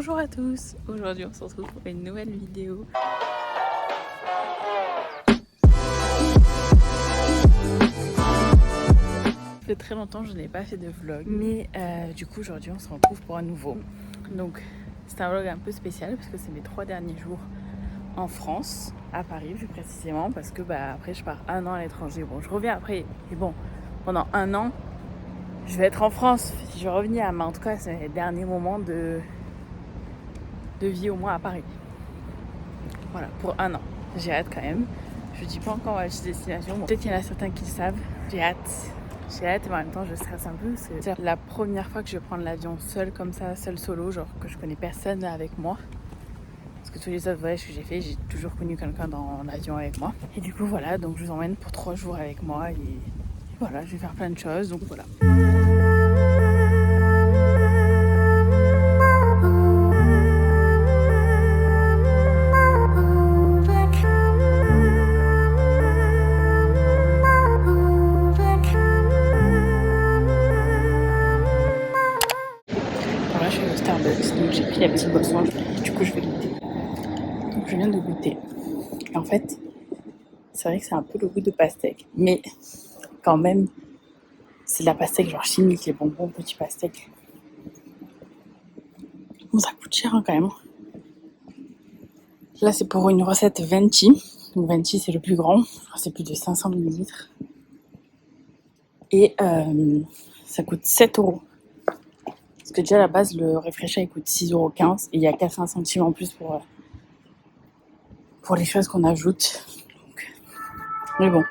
Bonjour à tous, aujourd'hui on se retrouve pour une nouvelle vidéo. Ça fait très longtemps que je n'ai pas fait de vlog, mais du coup aujourd'hui on se retrouve pour un nouveau. Donc c'est un vlog un peu spécial parce que c'est mes 3 derniers jours en France, à Paris plus précisément, parce que après je pars 1 an à l'étranger. Bon, je reviens après, et bon, pendant 1 an je vais être en France, je vais revenir, mais en tout cas c'est les derniers moments de vie au moins à Paris. Voilà, pour 1 an. J'ai hâte quand même. Je dis pas encore ma destination. Bon, peut-être qu'il y en a certains qui le savent. J'ai hâte, mais en même temps je stresse un peu. C'est la première fois que je vais prendre l'avion seule comme ça, seule solo, genre que je connais personne avec moi. Parce que tous les autres voyages que j'ai fait, j'ai toujours connu quelqu'un dans l'avion avec moi. Et du coup voilà, donc je vous emmène pour 3 jours avec moi et voilà, je vais faire plein de choses, donc voilà. Donc j'ai pris la petite boisson, du coup je vais goûter. Donc je viens de goûter. Et en fait, c'est vrai que c'est un peu le goût de pastèque, mais quand même, c'est de la pastèque genre chimique, les bonbons petits pastèques. Bon, ça coûte cher quand même. Là c'est pour une recette Venti. Donc Venti c'est le plus grand, c'est plus de 500 ml. Et ça coûte 7€. Parce que déjà à la base le réfléchir il coûte 6,15€ et il y a 80 centimes en plus pour les choses qu'on ajoute. Donc, mais bon,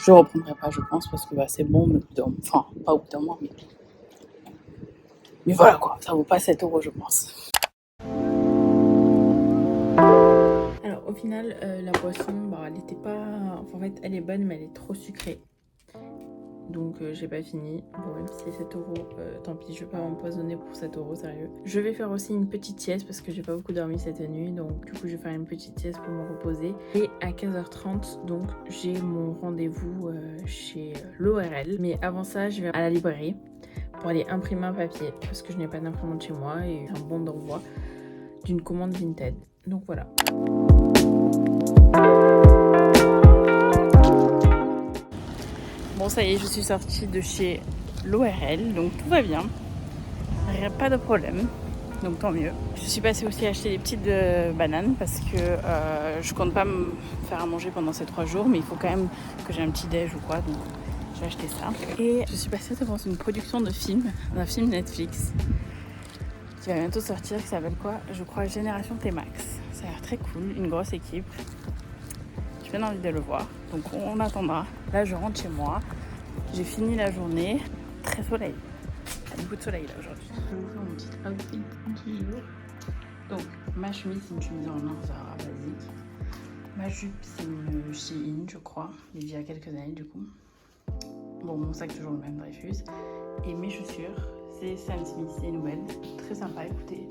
je ne reprendrai pas je pense parce que c'est bon, mais enfin pas au bout d'un mois, mais voilà quoi, ça vaut pas 7€ je pense. Alors au final la boisson elle était pas, en fait elle est bonne mais elle est trop sucrée. Donc j'ai pas fini. Bon, même si c'est 7€, tant pis, je vais pas m'empoisonner pour 7€, sérieux. Je vais faire aussi une petite sieste parce que j'ai pas beaucoup dormi cette nuit. Donc du coup je vais faire une petite sieste pour me reposer. Et à 15h30, donc j'ai mon rendez-vous chez l'ORL. Mais avant ça, je vais à la librairie pour aller imprimer un papier parce que je n'ai pas d'imprimante chez moi et un bon d'envoi d'une commande Vinted. Donc voilà. Bon, ça y est, je suis sortie de chez l'ORL, donc tout va bien. Pas de problème, donc tant mieux. Je suis passée aussi acheter des petites bananes parce que je compte pas me faire à manger pendant ces 3 jours, mais il faut quand même que j'ai un petit déj ou quoi, donc j'ai acheté ça. Et je suis passée devant une production de film, d'un film Netflix qui va bientôt sortir, qui s'appelle quoi? Je crois Génération T-Max. Ça a l'air très cool, une grosse équipe. J'ai bien envie de le voir, donc on attendra. Là je rentre chez moi, j'ai fini la journée, très soleil, il y a beaucoup de soleil là aujourd'hui. Je vais vous faire mon petit outfit du jour. Donc ma chemise c'est une chemise en lin Zara basique, ma jupe c'est une Shein je crois, il y a quelques années du coup. Bon, mon sac toujours le même Dreyfus, et mes chaussures c'est Sam Smith, c'est nouvelle, très sympa. Écoutez,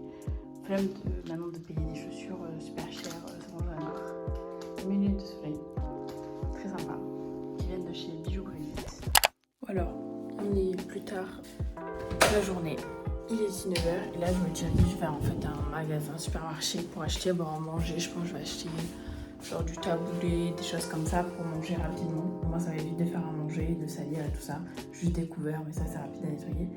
flemme maintenant de payer des chaussures super chères, c'est bon, j'en ai marre. Mes lunettes de soleil, très sympa, qui viennent de chez Bijoux Brigitte. Alors, on est plus tard la journée, il est 19h et là je me dirige vers en fait un magasin, un supermarché pour acheter à manger. Je pense que je vais acheter genre du taboulé, des choses comme ça pour manger rapidement. Pour moi ça va éviter de faire à manger, de salir et tout ça. Juste découvert, mais ça c'est rapide à nettoyer.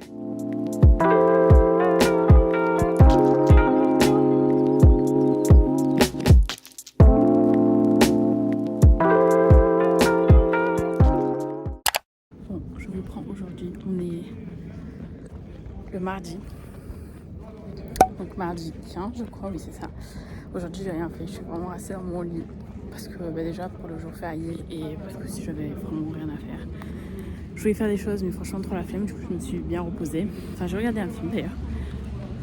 Le mardi, donc mardi 15 je crois, oui c'est ça. Aujourd'hui j'ai rien fait, je suis vraiment restée dans mon lit parce que déjà pour le jour férié et parce que si j'avais vraiment rien à faire, je voulais faire des choses mais franchement trop la flemme, du coup je me suis bien reposée. Enfin j'ai regardé un film d'ailleurs,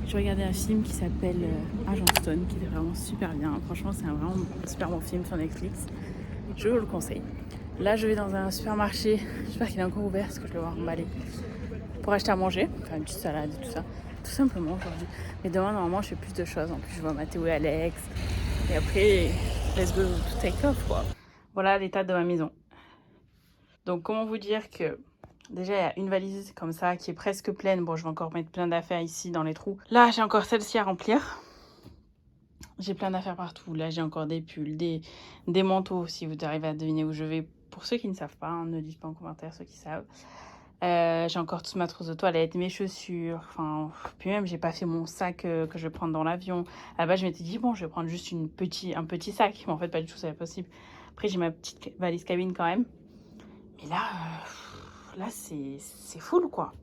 j'ai regardé un film qui s'appelle Agent Stone qui était vraiment super bien, franchement c'est un vraiment super bon film sur Netflix, je vous le conseille. Là je vais dans un supermarché, j'espère qu'il est encore ouvert parce que je vais voir m'emballer pour acheter à manger, faire une petite salade et tout ça, tout simplement aujourd'hui. Mais demain normalement je fais plus de choses, en plus je vois Mathéo et Alex, et après let's go to take off quoi. Voilà l'état de ma maison. Donc comment vous dire que Déjà, il y a une valise comme ça qui est presque pleine. Bon, je vais encore mettre plein d'affaires ici dans les trous. Là, j'ai encore celle-ci à remplir. J'ai plein d'affaires partout. Là, j'ai encore des pulls, des manteaux, si vous arrivez à deviner où je vais. Pour ceux qui ne savent pas, hein, ne dites pas en commentaire ceux qui savent. J'ai encore toute ma trousse de toilette, mes chaussures. Enfin, puis même, j'ai pas fait mon sac que je vais prendre dans l'avion. Là-bas, je m'étais dit, bon, je vais prendre juste un petit sac. Mais en fait, pas du tout, c'est possible. Après, j'ai ma petite valise cabine quand même. Mais là c'est full, quoi.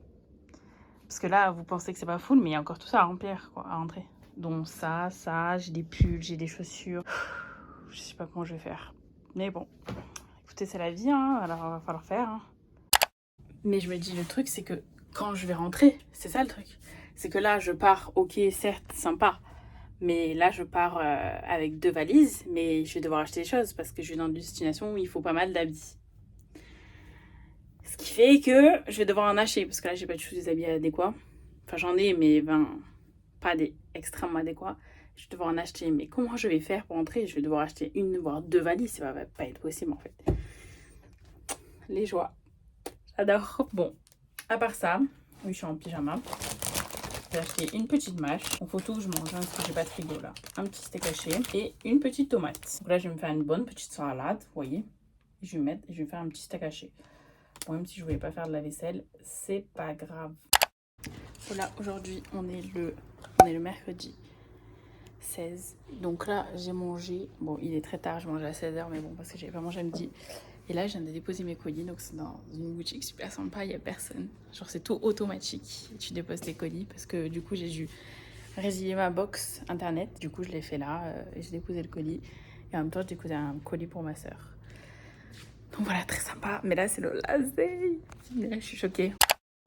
Parce que là, vous pensez que c'est pas full, mais il y a encore tout ça à remplir, quoi, à rentrer. Donc ça, j'ai des pulls, j'ai des chaussures. Je sais pas comment je vais faire. Mais bon, écoutez, c'est la vie, hein, alors il va falloir faire. Hein. Mais je me dis, le truc, c'est que quand je vais rentrer, c'est ça le truc. C'est que là, je pars, ok, certes, sympa. Mais là, je pars avec 2 valises, mais je vais devoir acheter des choses parce que je vais dans une destination où il faut pas mal d'habits. Ce qui fait que je vais devoir en acheter parce que là, j'ai pas du tout des habits adéquats. Enfin, j'en ai, mais pas des extrêmement adéquats. Je vais devoir en acheter. Mais comment je vais faire pour entrer? Je vais devoir acheter 1 voire 2 valises. Ça va pas être possible en fait. Les joies. J'adore. Bon, à part ça, oui, je suis en pyjama. J'ai acheté une petite mâche. Il faut tout que je mange, hein, parce que j'ai pas de frigo là. Un petit steak haché et une petite tomate. Donc là, je vais me faire une bonne petite salade, vous voyez. Et je vais me faire un petit steak haché. Bon, même si je voulais pas faire de la vaisselle, c'est pas grave. Voilà, aujourd'hui, on est le mercredi 16. Donc là, j'ai mangé. Bon, il est très tard, je mangeais à 16h, mais bon, parce que j'avais pas mangé à midi. Et là, je viens de déposer mes colis. Donc, c'est dans une boutique super sympa, il n'y a personne. Genre, c'est tout automatique. Tu déposes tes colis parce que du coup, j'ai dû résilier ma box internet. Du coup, je l'ai fait là et j'ai déposé le colis. Et en même temps, j'ai déposé un colis pour ma soeur. Donc voilà, très sympa. Mais là, c'est le last day. Là, je suis choquée.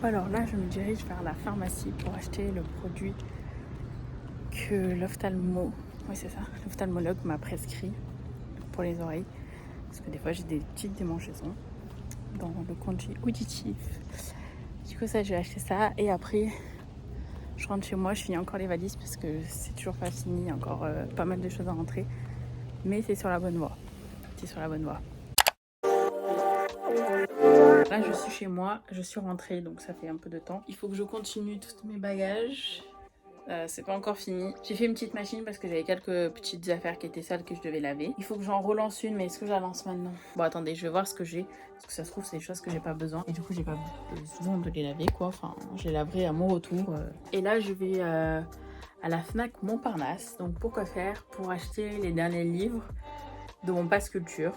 Alors là, je me dirige vers la pharmacie pour acheter le produit que l'ophtalmologue m'a prescrit pour les oreilles. Parce que des fois, j'ai des petites démangeaisons dans le conduit auditif. Du coup, ça, je vais acheter ça. Et après, je rentre chez moi. Je finis encore les valises parce que c'est toujours pas fini. Il y a encore pas mal de choses à rentrer. Mais c'est sur la bonne voie. Là, je suis chez moi, je suis rentrée, donc ça fait un peu de temps. Il faut que je continue tous mes bagages. C'est pas encore fini. J'ai fait une petite machine parce que j'avais quelques petites affaires qui étaient sales que je devais laver. Il faut que j'en relance une, mais est-ce que je la lance maintenant? Bon, attendez, je vais voir ce que j'ai. Parce que ça se trouve, c'est des choses que j'ai pas besoin. Et du coup, j'ai pas besoin de les laver, quoi. Enfin, je les laverai à mon retour. Et là, je vais à la Fnac Montparnasse. Donc, pourquoi faire? Pour acheter les derniers livres de mon pass culture.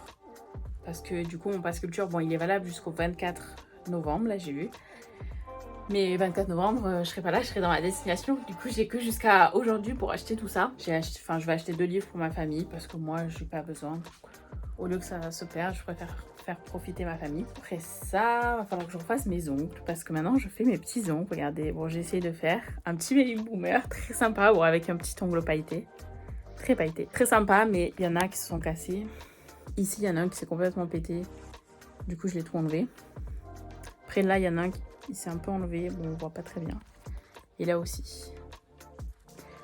Parce que du coup, mon pass culture, bon, il est valable jusqu'au 24 novembre, là, j'ai vu. Mais 24 novembre, je serai pas là, je serai dans ma destination. Du coup, j'ai que jusqu'à aujourd'hui pour acheter tout ça. Je vais acheter 2 livres pour ma famille parce que moi, j'ai pas besoin. Donc, au lieu que ça se perde, je préfère faire profiter ma famille. Après ça, va falloir que je refasse mes ongles parce que maintenant, je fais mes petits ongles. Regardez, bon, j'ai essayé de faire un petit baby boomer très sympa, bon, avec un petit ongle pailleté. Très pailleté. Très sympa, mais il y en a qui se sont cassés. Ici, il y en a un qui s'est complètement pété. Du coup, je l'ai tout enlevé. Après, là, il y en a un qui s'est un peu enlevé. Bon, on voit pas très bien. Et là aussi.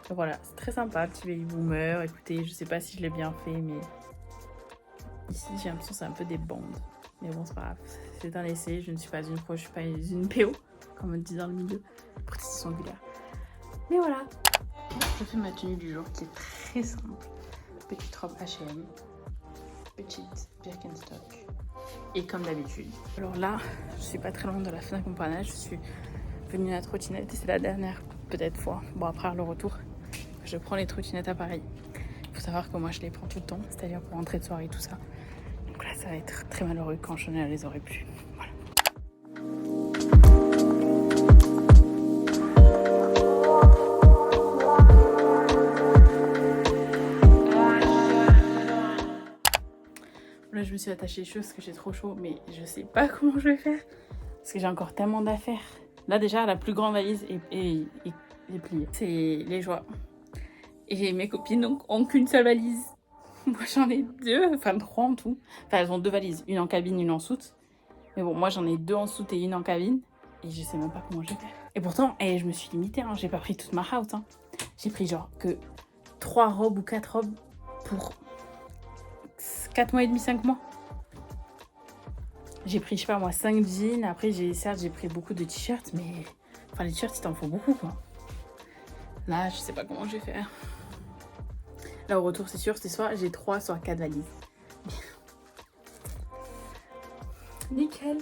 Donc, voilà, c'est très sympa, petit baby boomer. Écoutez, je sais pas si je l'ai bien fait, mais ici, j'ai l'impression que c'est un peu des bandes. Mais bon, c'est pas grave. C'est un essai. Je ne suis pas une pro, je suis pas une PO, comme on dit dans le milieu. Prothésiste angulaire. Mais voilà. Je fais ma tenue du jour qui est très simple. Petite robe H&M. Petite Birkenstock. Et comme d'habitude. Alors là, je suis pas très loin de la Fnac Montparnasse. Je suis venue à la trottinette et c'est la dernière peut-être fois. Bon, après le retour, je prends les trottinettes à Paris. Il faut savoir que moi je les prends tout le temps, c'est-à-dire pour rentrer de soirée et tout ça. Donc là, ça va être très malheureux quand je ne les aurai plus. Voilà. Là, je me suis attachée les cheveux parce que j'ai trop chaud, mais je sais pas comment je vais faire. Parce que j'ai encore tellement d'affaires. Là, déjà, la plus grande valise est pliée. C'est les joies. Et mes copines donc, ont qu'une seule valise. Moi, j'en ai 2, enfin 3 en tout. Enfin, elles ont 2 valises, une en cabine, une en soute. Mais bon, moi, j'en ai 2 en soute et une en cabine. Et je sais même pas comment je vais faire. Et pourtant, je me suis limitée, hein. J'ai pas pris toute ma house. Hein. J'ai pris genre que 3 robes ou 4 robes pour 4 mois et demi, 5 mois. J'ai pris, je sais pas moi, 5 jeans. Après, certes, j'ai pris beaucoup de t-shirts, mais... Enfin, les t-shirts, il t'en faut beaucoup, quoi. Là, je sais pas comment je vais faire. Là, au retour, c'est sûr, c'est soit j'ai 3, soit 4 valises. Nickel.